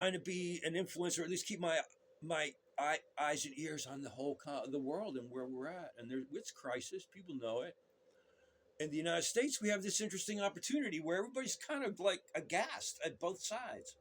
trying to be an influencer, or at least keep my eyes and ears on the whole the world and where we're at. And it's crisis. People know it. In the United States, we have this interesting opportunity where everybody's kind of like aghast at both sides.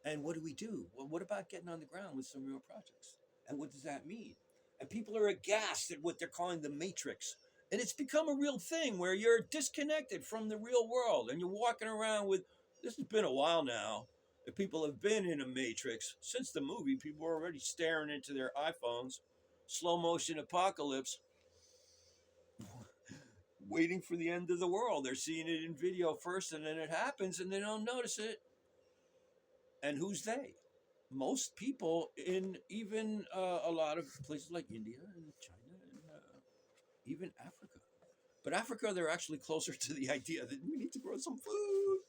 And what do we do? Well, what about getting on the ground with some real projects? And what does that mean? And people are aghast at what they're calling the matrix. And it's become a real thing where you're disconnected from the real world and you're walking around with this has been a while now. That people have been in a matrix since the movie. People are already staring into their iPhones, slow motion apocalypse, waiting for the end of the world. They're seeing it in video first, and then it happens, and they don't notice it. And who's they? Most people in even a lot of places like India and China and even Africa. But Africa, they're actually closer to the idea that we need to grow some food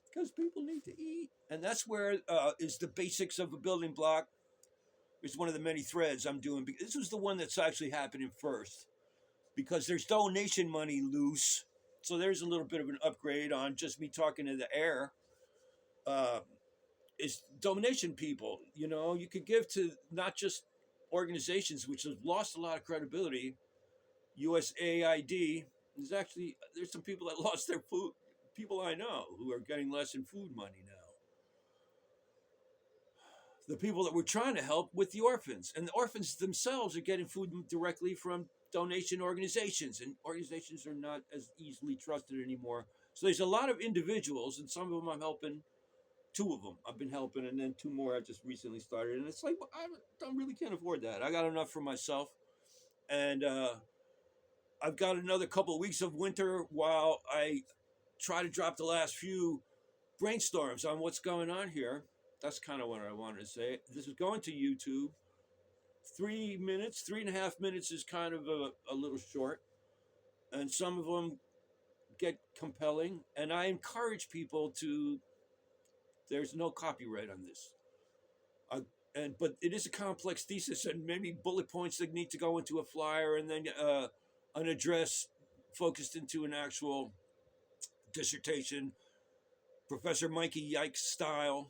because people need to eat. And that's where is the basics of a building block. It's one of the many threads I'm doing. This was the one that's actually happening first because there's donation money loose. So there's a little bit of an upgrade on just me talking to the air. Uh, is donation people. You know, you could give to not just organizations which have lost a lot of credibility. USAID. There's some people that lost their food. People I know who are getting less in food money now. The people that we're trying to help with the orphans, and the orphans themselves are getting food directly from donation organizations, and organizations are not as easily trusted anymore. So there's a lot of individuals, and some of them I'm helping. Two of them I've been helping, and then two more I just recently started. And it's like I really can't afford that. I got enough for myself, and I've got another couple of weeks of winter while I try to drop the last few brainstorms on what's going on here. That's kind of what I wanted to say. This is going to YouTube. 3 minutes, 3.5 minutes is kind of a little short, and some of them get compelling. And I encourage people to. There's no copyright on this. Uh, but it is a complex thesis and many bullet points that need to go into a flyer and then an address focused into an actual dissertation, Professor Mikey Yikes style.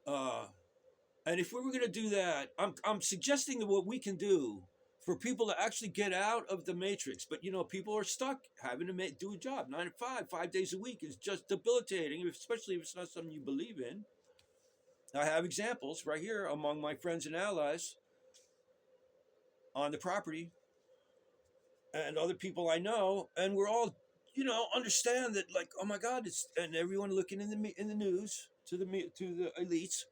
Uh, and if we were going to do that, I'm suggesting that what we can do for people to actually get out of the matrix. But you know, people are stuck having to do a job 9 to 5, 5 days a week is just debilitating, especially if it's not something you believe in. I have examples right here among my friends and allies on the property and other people I know, and we're all, you know, understand that like, oh my God, it's and everyone looking in the news to the elites,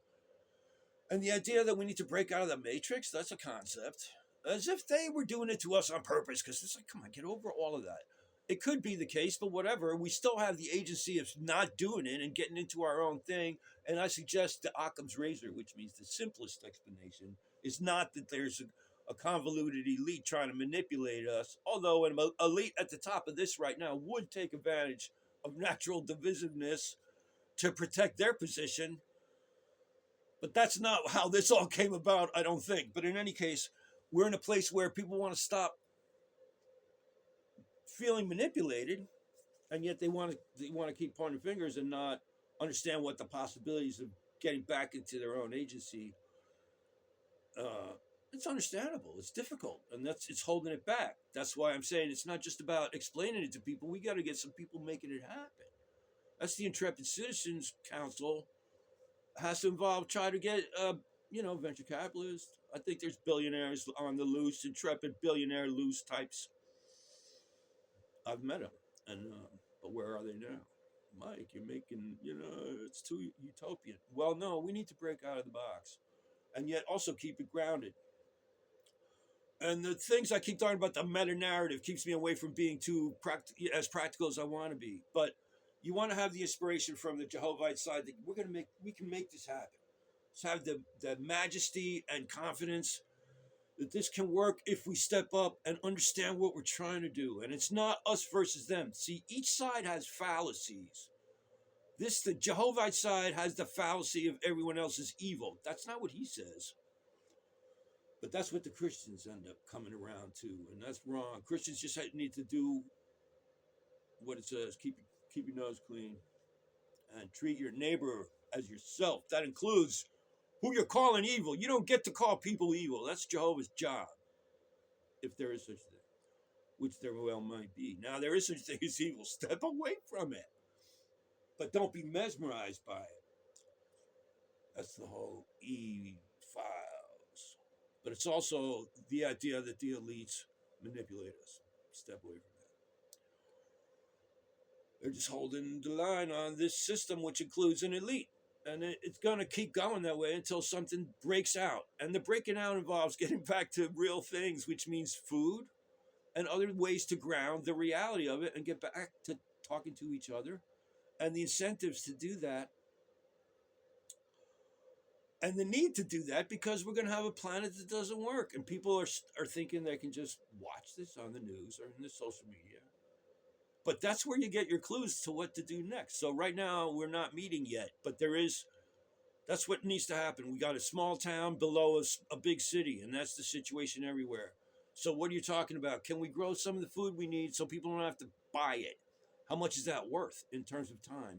and the idea that we need to break out of the matrix. That's a concept, as if they were doing it to us on purpose. Because it's like, come on, get over all of that. It could be the case, but whatever. We still have the agency of not doing it and getting into our own thing. And I suggest the Occam's razor, which means the simplest explanation, is not that there's a convoluted elite trying to manipulate us. Although an elite at the top of this right now would take advantage of natural divisiveness to protect their position. But that's not how this all came about, I don't think. But in any case, we're in a place where people want to stop feeling manipulated, and yet they want to keep pointing fingers and not understand what the possibilities of getting back into their own agency. It's understandable. It's difficult, and it's holding it back. That's why I'm saying it's not just about explaining it to people. We got to get some people making it happen. That's the Intrepid Citizens Council has to involve. Try to get venture capitalists. I think there's billionaires on the loose, intrepid billionaire loose types. I've met them, and but where are they now? Mike, you're making, it's too utopian. Well, no, we need to break out of the box and yet also keep it grounded. And the things I keep talking about, the meta narrative, keeps me away from being too as practical as I want to be. But you want to have the inspiration from the Jehovahite side that we can make this happen. Let's have the majesty and confidence that this can work if we step up and understand what we're trying to do. And it's not us versus them. See, each side has fallacies. The Jehovahite side has the fallacy of everyone else is evil. That's not what he says. But that's what the Christians end up coming around to. And that's wrong. Christians just need to do what it says. Keep your nose clean and treat your neighbor as yourself. That includes who you're calling evil. You don't get to call people evil. That's Jehovah's job, if there is such a thing, which there well might be. Now, there is such a thing as evil. Step away from it, but don't be mesmerized by it. That's the whole E-files. But it's also the idea that the elites manipulate us. Step away from that. They're just holding the line on this system, which includes an elite. And it's going to keep going that way until something breaks out. And the breaking out involves getting back to real things, which means food and other ways to ground the reality of it and get back to talking to each other. And the incentives to do that, and the need to do that, because we're going to have a planet that doesn't work. And people are thinking they can just watch this on the news or in the social media. But that's where you get your clues to what to do next. So right now, we're not meeting yet, but that's what needs to happen. We got a small town below a big city, and that's the situation everywhere. So what are you talking about? Can we grow some of the food we need so people don't have to buy it? How much is that worth in terms of time?